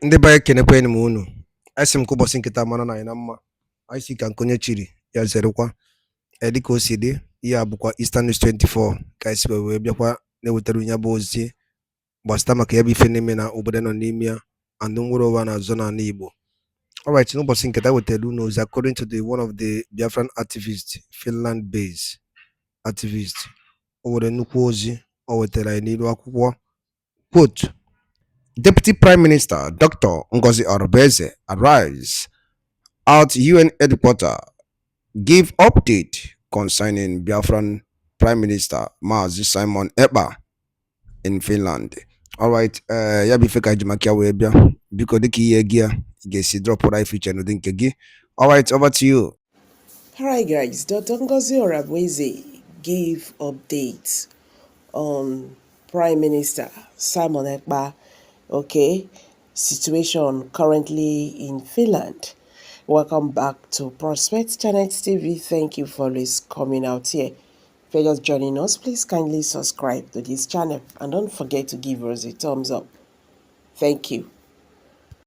Ndị be anyị kenekwanụ m unu. Anyị sị m ka ụbọchị nkịta mara na anyị na mma. Anyị si ka nkonye chiri ya zerekwa. Dịka o si dị, ihe a bụkwa Eastern News 24 ka anyị si wee bịakwa na-ewetara onye bụ ozi gbasịta maka ya bụ ife na-eme na obodo nọ n'ime ya and nwere ụwa na-azọ n'ala Igbo. Alright, n'ụbọchị nkịta wetara unu ozi according to one of the Biafran activists, Finland based activist. O nwere nnukwu ozi o wetara anyị n'ilu akwụkwọ. Quote: Deputy Prime Minister Dr. Ngozi Orabueze arrives at UN headquarters, give update concerning Biafran Prime Minister Mazi Simon Ekpa in Finland. Alright, ya bife ka jimakia wee bia biko dịka ihe gị a ga-esi drop right feature n'ụdị nke gị. Alright, over to you. Alright guys, Dr. Ngozi Orabueze gave updates on Prime Minister Simon Ekpa. Okay, situation currently in Finland. Welcome back to Prospect Channel TV. Thank you for always coming out here. If you're just joining us, please kindly subscribe to this channel and don't forget to give us a thumbs up. Thank you.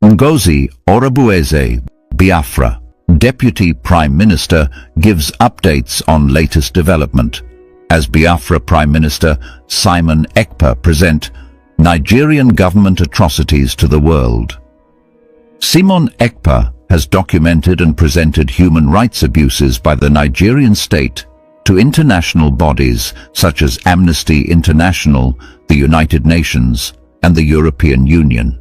Ngozi Orabueze, Biafra, Deputy Prime Minister, gives updates on latest development. As Biafra Prime Minister Simon Ekpa present Nigerian government atrocities to the world. Simon Ekpa has documented and presented human rights abuses by the Nigerian state to international bodies such as Amnesty International, the United Nations, and the European Union.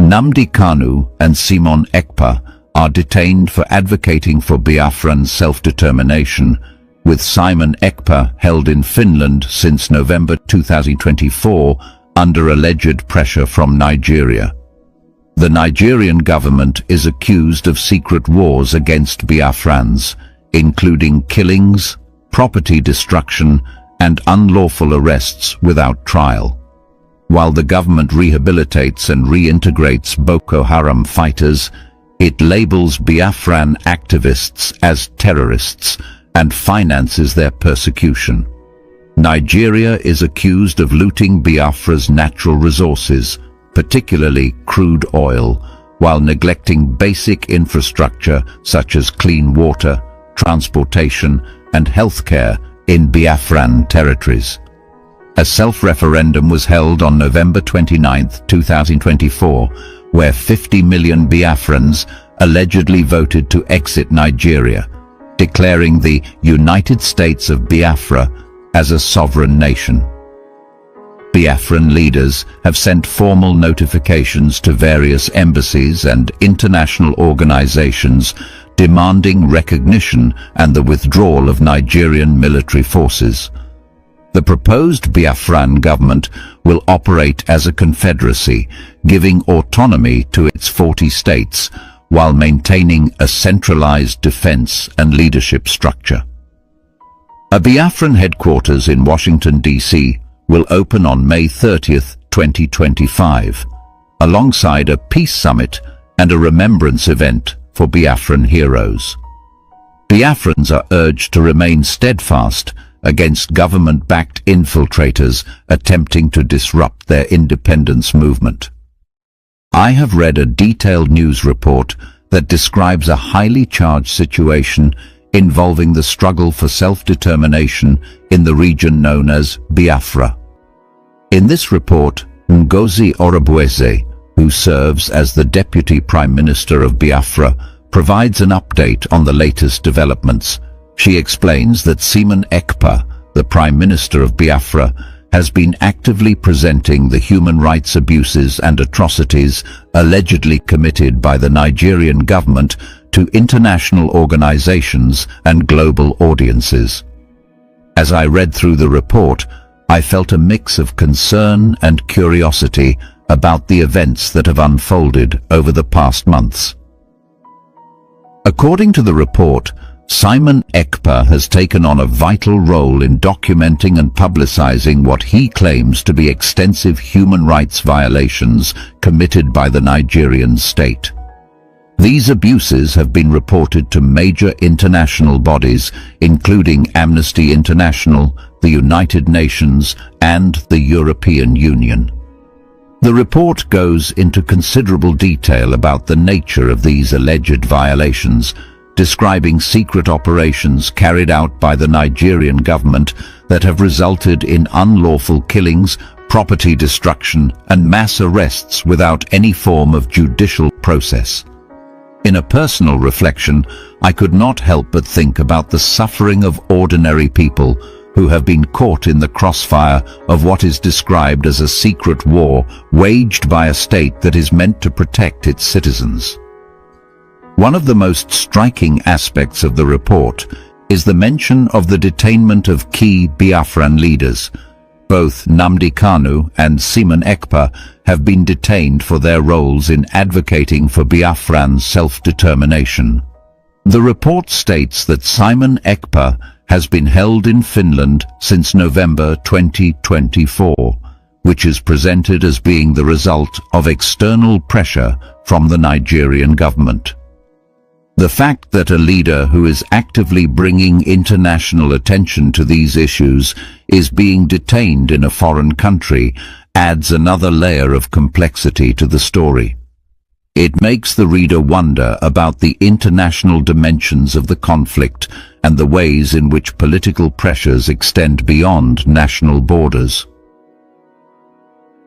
Nnamdi Kanu and Simon Ekpa are detained for advocating for Biafran self-determination, with Simon Ekpa held in Finland since November 2024 under alleged pressure from Nigeria. The Nigerian government is accused of secret wars against Biafrans, including killings, property destruction, and unlawful arrests without trial. While the government rehabilitates and reintegrates Boko Haram fighters, it labels Biafran activists as terrorists and finances their persecution. Nigeria is accused of looting Biafra's natural resources, particularly crude oil, while neglecting basic infrastructure such as clean water, transportation, and healthcare in Biafran territories. A self-referendum was held on November 29, 2024, where 50 million Biafrans allegedly voted to exit Nigeria, declaring the United States of Biafra as a sovereign nation. Biafran leaders have sent formal notifications to various embassies and international organizations demanding recognition and the withdrawal of Nigerian military forces. The proposed Biafran government will operate as a confederacy, giving autonomy to its 40 states, while maintaining a centralized defense and leadership structure. A Biafran headquarters in Washington, D.C. will open on May 30, 2025, alongside a peace summit and a remembrance event for Biafran heroes. Biafrans are urged to remain steadfast against government-backed infiltrators attempting to disrupt their independence movement. I have read a detailed news report that describes a highly charged situation involving the struggle for self-determination in the region known as Biafra. In this report, Ngozi Orabueze, who serves as the Deputy Prime Minister of Biafra, provides an update on the latest developments. She explains that Simon Ekpa, the Prime Minister of Biafra, has been actively presenting the human rights abuses and atrocities allegedly committed by the Nigerian government to international organizations and global audiences. As I read through the report, I felt a mix of concern and curiosity about the events that have unfolded over the past months. According to the report, Simon Ekpa has taken on a vital role in documenting and publicizing what he claims to be extensive human rights violations committed by the Nigerian state. These abuses have been reported to major international bodies, including Amnesty International, the United Nations, and the European Union. The report goes into considerable detail about the nature of these alleged violations, describing secret operations carried out by the Nigerian government that have resulted in unlawful killings, property destruction, and mass arrests without any form of judicial process. In a personal reflection, I could not help but think about the suffering of ordinary people who have been caught in the crossfire of what is described as a secret war waged by a state that is meant to protect its citizens. One of the most striking aspects of the report is the mention of the detainment of key Biafran leaders. Both Nnamdi Kanu and Simon Ekpa have been detained for their roles in advocating for Biafran self-determination. The report states that Simon Ekpa has been held in Finland since November 2024, which is presented as being the result of external pressure from the Nigerian government. The fact that a leader who is actively bringing international attention to these issues is being detained in a foreign country adds another layer of complexity to the story. It makes the reader wonder about the international dimensions of the conflict and the ways in which political pressures extend beyond national borders.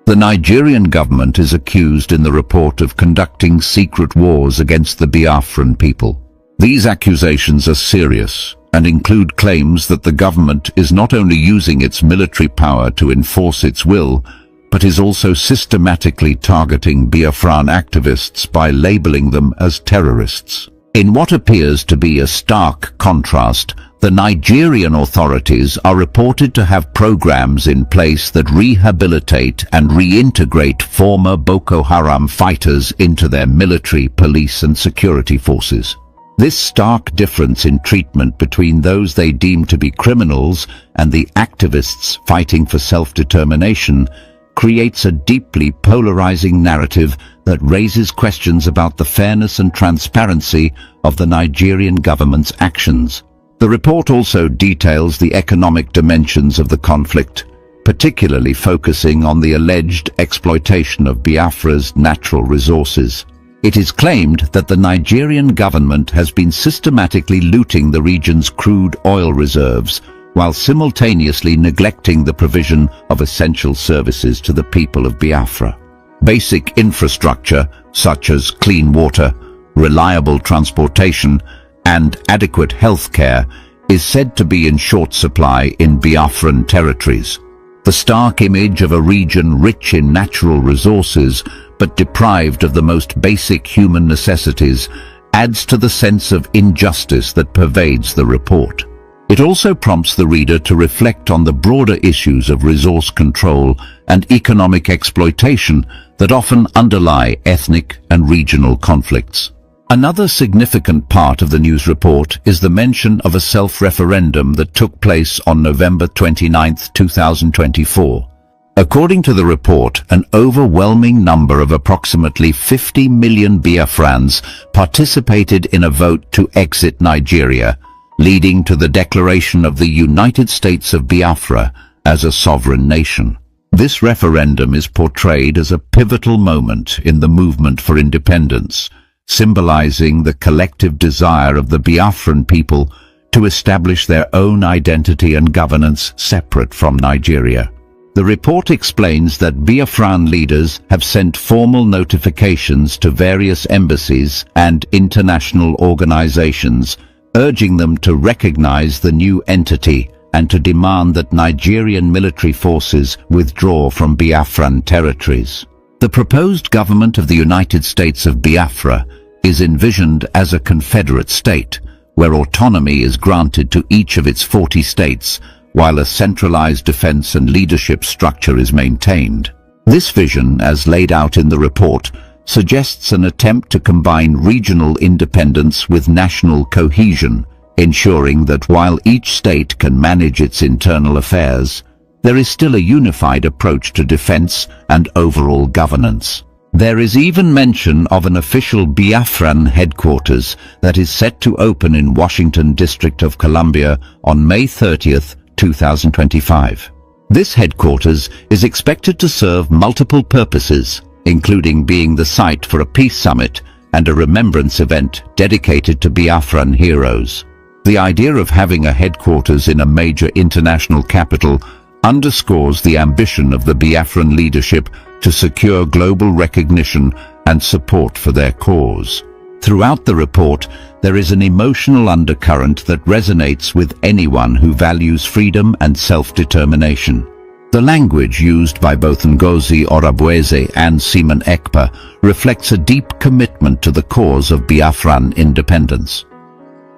The Nigerian government is accused in the report of conducting secret wars against the Biafran people. These accusations are serious and include claims that the government is not only using its military power to enforce its will, but is also systematically targeting Biafran activists by labeling them as terrorists. In what appears to be a stark contrast, the Nigerian authorities are reported to have programs in place that rehabilitate and reintegrate former Boko Haram fighters into their military, police and security forces. This stark difference in treatment between those they deem to be criminals and the activists fighting for self-determination creates a deeply polarizing narrative that raises questions about the fairness and transparency of the Nigerian government's actions. The report also details the economic dimensions of the conflict, particularly focusing on the alleged exploitation of Biafra's natural resources. It is claimed that the Nigerian government has been systematically looting the region's crude oil reserves, while simultaneously neglecting the provision of essential services to the people of Biafra. Basic infrastructure, such as clean water, reliable transportation, and adequate health care, is said to be in short supply in Biafran territories. The stark image of a region rich in natural resources, but deprived of the most basic human necessities, adds to the sense of injustice that pervades the report. It also prompts the reader to reflect on the broader issues of resource control and economic exploitation that often underlie ethnic and regional conflicts. Another significant part of the news report is the mention of a self-referendum that took place on November 29, 2024. According to the report, an overwhelming number of approximately 50 million Biafrans participated in a vote to exit Nigeria, leading to the declaration of the United States of Biafra as a sovereign nation. This referendum is portrayed as a pivotal moment in the movement for independence, symbolizing the collective desire of the Biafran people to establish their own identity and governance separate from Nigeria. The report explains that Biafran leaders have sent formal notifications to various embassies and international organizations, urging them to recognize the new entity and to demand that Nigerian military forces withdraw from Biafran territories. The proposed government of the United States of Biafra is envisioned as a confederate state, where autonomy is granted to each of its 40 states, while a centralized defense and leadership structure is maintained. This vision, as laid out in the report, suggests an attempt to combine regional independence with national cohesion, ensuring that while each state can manage its internal affairs, there is still a unified approach to defense and overall governance. There is even mention of an official Biafran headquarters that is set to open in Washington, District of Columbia on May 30, 2025. This headquarters is expected to serve multiple purposes, including being the site for a peace summit and a remembrance event dedicated to Biafran heroes. The idea of having a headquarters in a major international capital underscores the ambition of the Biafran leadership to secure global recognition and support for their cause. Throughout the report, there is an emotional undercurrent that resonates with anyone who values freedom and self-determination. The language used by both Ngozi Orabueze and Simon Ekpa reflects a deep commitment to the cause of Biafran independence.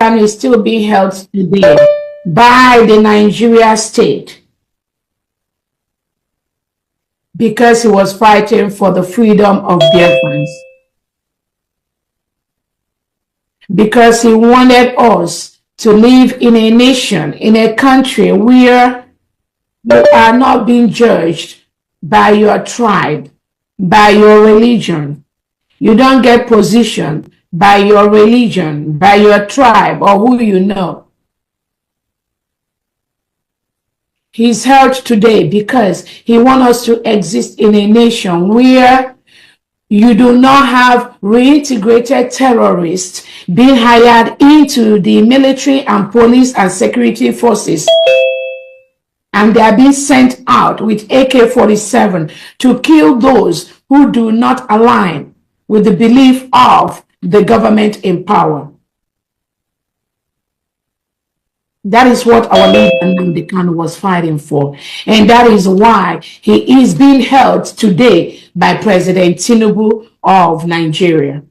And is still being held today by the Nigeria state because he was fighting for the freedom of Biafrans. Because he wanted us to live in a nation, in a country where you are not being judged by your tribe, by your religion. You don't get position by your religion, by your tribe, or who you know. He's held today because he wants us to exist in a nation where you do not have reintegrated terrorists being hired into the military and police and security forces, and they are being sent out with AK-47 to kill those who do not align with the belief of the government in power. That is what our leader Nnamdi Kanu was fighting for. And that is why he is being held today by President Tinubu of Nigeria.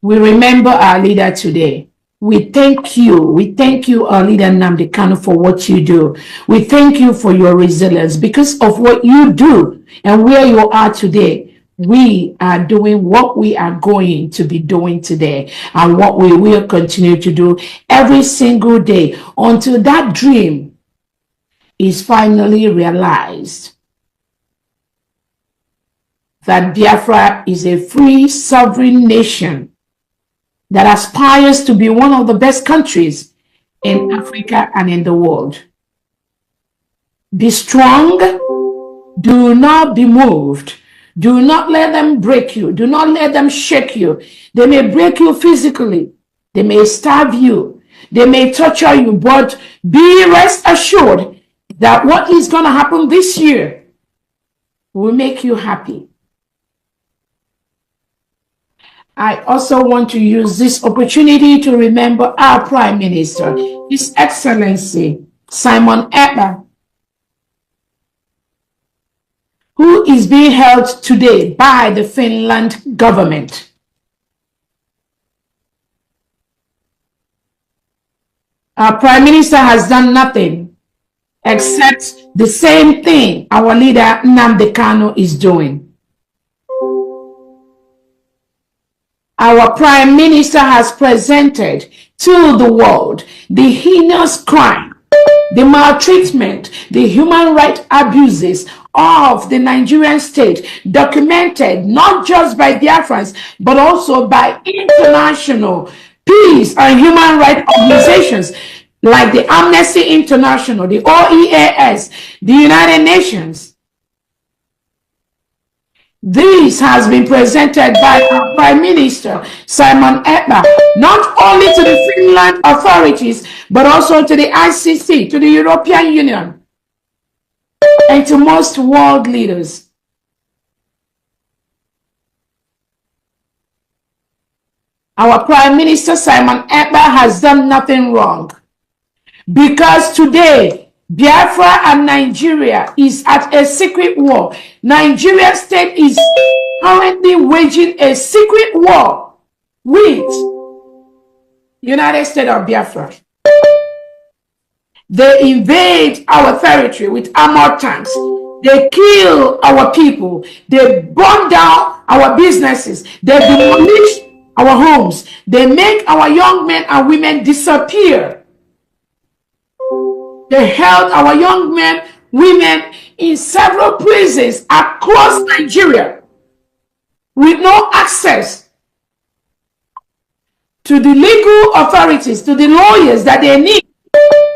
We remember our leader today. We thank you, our leader Nnamdi Kanu, for what you do. We thank you for your resilience. Because of what you do and where you are today, we are doing what we are going to be doing today and what we will continue to do every single day until that dream is finally realized. That Biafra is a free, sovereign nation that aspires to be one of the best countries in Africa and in the world. Be strong. Do not be moved. Do not let them break you. Do not let them shake you. They may break you physically. They may stab you. They may torture you. But be rest assured that what is going to happen this year will make you happy. I also want to use this opportunity to remember our Prime Minister, His Excellency Simon Ekpa, who is being held today by the Finland government. Our Prime Minister has done nothing except the same thing our leader Nnamdi Kanu is doing. Our Prime Minister has presented to the world the heinous crime, the maltreatment, the human rights abuses of the Nigerian state, documented not just by Biafrans, but also by international peace and human rights organizations like the Amnesty International, the OEAS, the United Nations. This has been presented by our Prime Minister, Simon Ekpa, not only to the Finland authorities, but also to the ICC, to the European Union, and to most world leaders. Our Prime Minister, Simon Ekpa, has done nothing wrong. Because today, Biafra and Nigeria is at a secret war. Nigeria state is currently waging a secret war with United States of Biafra. They invade our territory with armored tanks. They kill our people. They burn down our businesses. They demolish our homes. They make our young men and women disappear. They held our young men, women in several prisons across Nigeria with no access to the legal authorities, to the lawyers that they need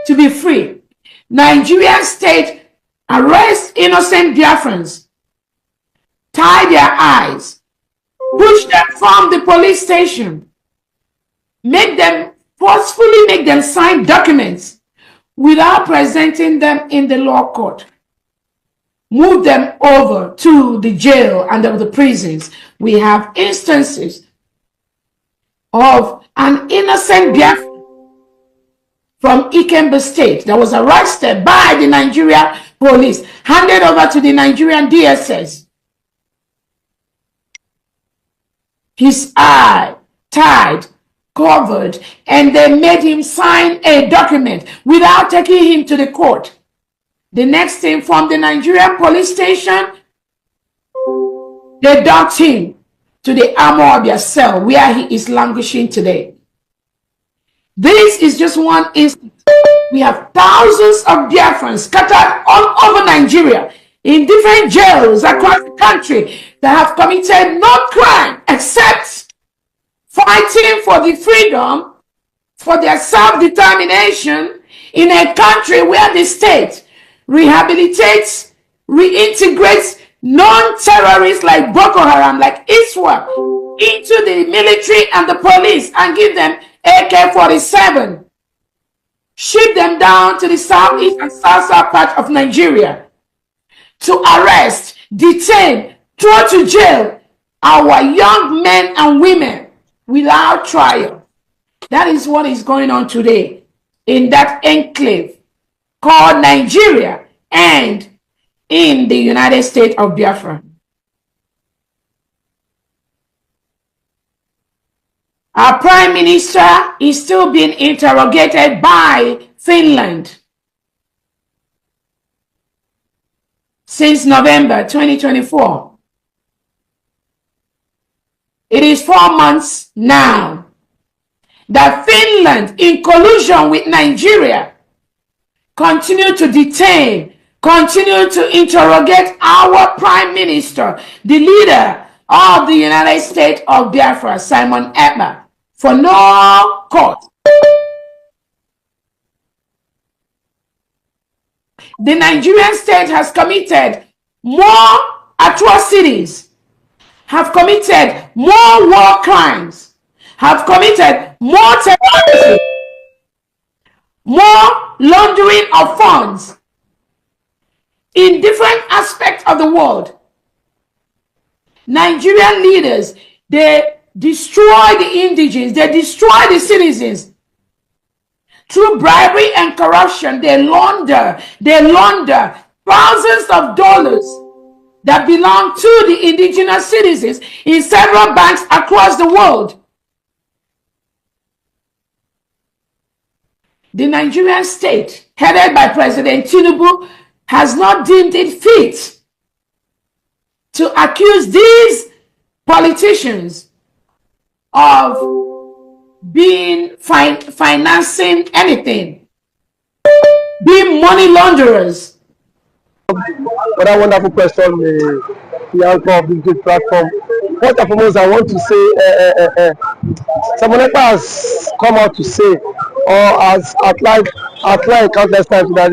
to be free. Nigerian state arrest innocent Biafrans, tie their eyes, push them from the police station, forcefully make them sign documents without presenting them in the law court. Move them over to the jail and the prisons. We have instances of an innocent Biafran from Ikembe State that was arrested by the Nigerian police, handed over to the Nigerian DSS. His eye tied, covered, and they made him sign a document without taking him to the court. The next thing, from the Nigerian police station, they docked him to the Amawabia cell where he is languishing today. This is just one instance. We have thousands of Biafrans scattered all over Nigeria in different jails across the country that have committed no crime except fighting for the freedom, for their self-determination in a country where the state rehabilitates, reintegrates non-terrorists like Boko Haram, like ISWAP, into the military and the police and give them AK-47. Ship them down to the southeast and south part of Nigeria to arrest, detain, throw to jail our young men and women without trial. That is what is going on today in that enclave called Nigeria and in the United States of Biafra. Our Prime Minister is still being interrogated by Finland since November 2024. It is 4 months now that Finland, in collusion with Nigeria, continue to detain, continue to interrogate our Prime Minister, the leader of the United States of Biafra, Simon Ekpa, for no cause. The Nigerian state has committed more atrocities, have committed more war crimes, have committed more terrorism, more laundering of funds in different aspects of the world. Nigerian leaders, they destroy the indigenes, they destroy the citizens. Through bribery and corruption, they launder thousands of dollars that belong to the indigenous citizens in several banks across the world. The Nigerian state, headed by President Tinubu, has not deemed it fit to accuse these politicians of being financing anything, being money launderers. What a wonderful question, the anchor of this great platform. First and foremost, I want to say, someone has come out to say, or has outlined countless times that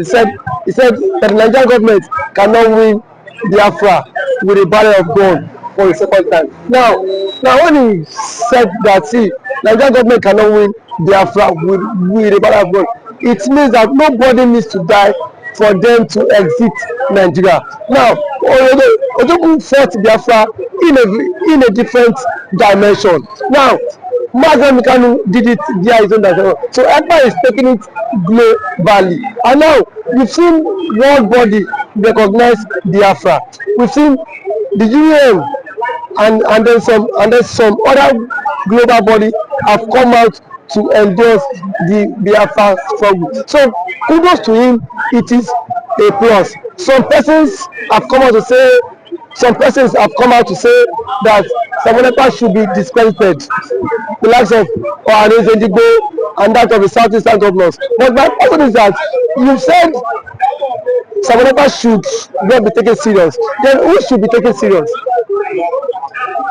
he said that the Nigerian government cannot win Biafra with a barrel of gold for the second time. Now when he said that, see, Nigerian government cannot win Biafra with a barrel of gold, it means that nobody needs to die for them to exit Nigeria. Now, Ojogun fought Biafra in a different dimension. Now, Mazen Mikanu did it via his own dimension. So Ekpa is taking it globally. And now we've seen world body recognize Biafra. We've seen the UN and then some other global body have come out to endorse the Biafra struggle. So kudos to him, it is a plus. Some persons have come out to say that Simon Ekpa should be discredited, the likes of Ohanes Ndigbo and that of the Southeastern governors. But my question is that you said Simon Ekpa should not be taken serious. Then who should be taken serious?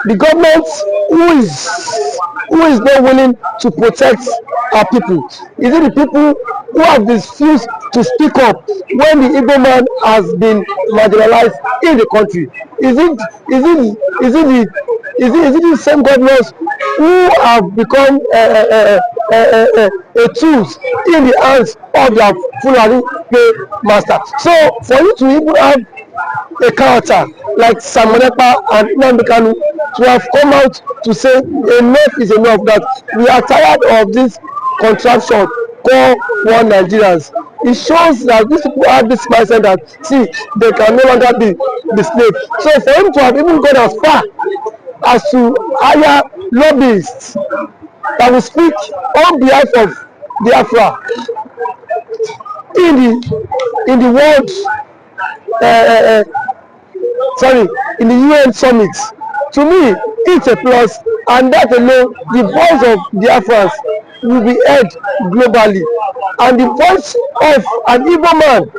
The government who is not willing to protect our people? Is it the people who who have refused to speak up when the Igbo man has been marginalized in the country? Is it the same governors who have become a tools in the hands of their Fulani master? So for you to even have a character like Samonepa and Nnamdi Kanu to have come out to say enough is enough, that we are tired of this contraption called one Nigerians. It shows that these people have this mindset that see they can no longer be the slave. So for him to have even gone as far as to hire lobbyists that will speak on behalf of Biafra in the world in the UN summit, to me it's a plus, and that alone the voice of Biafrans will be heard globally, and the voice of an Igbo man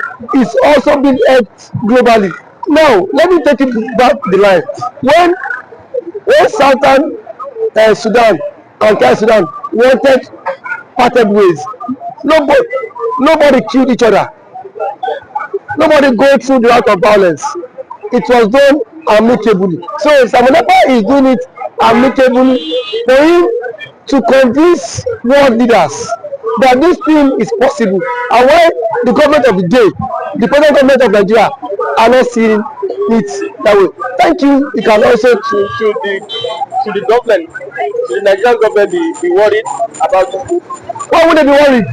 is also being heard globally. Now let me take it back the line. When Southern Sudan and South Sudan wanted parted ways, nobody killed each other. Nobody go through the route of violence. It was done amicably. So Samonepa is doing it amicably for him to convince world leaders that this thing is possible, and why the government of the day, the present government of Nigeria, are not seeing it that way. Thank you. You can also to the government, to the Nigerian government, be worried about this. Why would they be worried?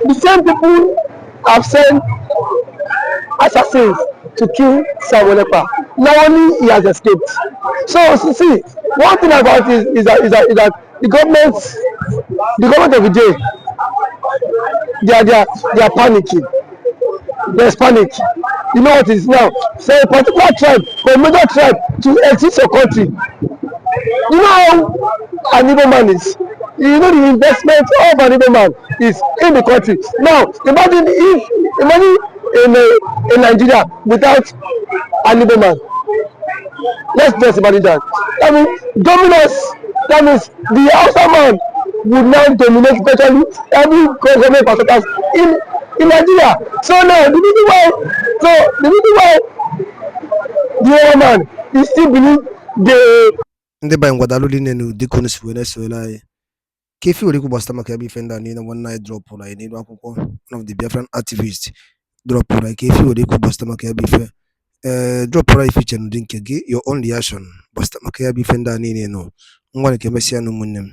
The same people have sent assassins to kill Samonepa. Now only he has escaped. So see, one thing about it is that the government of the day, they are panicking. There's panic. You know what it is now? So a particular tribe, or a major tribe, to exit your country. You know how an Igbo man is. You know the investment of an Igbo man is in the country. Now imagine in Nigeria without an Igbo man. Let's just imagine that. I mean, dominance. That means the outside man would now dominate virtually every government parastatals in Nigeria. So now the reason why the other man is still believe the ndị ba ngwadalụ dị nenu dịka unu si wee na-esoela anyị ka efi were ikwu gbasata maka ebe ife ndị a niile nwanne anyị dropụrụ anyị n'elu akwụkwọ, one of the Biafran activists dropụrụ anyị ka efi were ikwu gbasata maka ebe ife dropụrụ anyị fiche n'ụdị nke gị, your own reaction gbasata maka ebe ife ndị a niile nọ ngwa nke emesịa na ụmụnne m.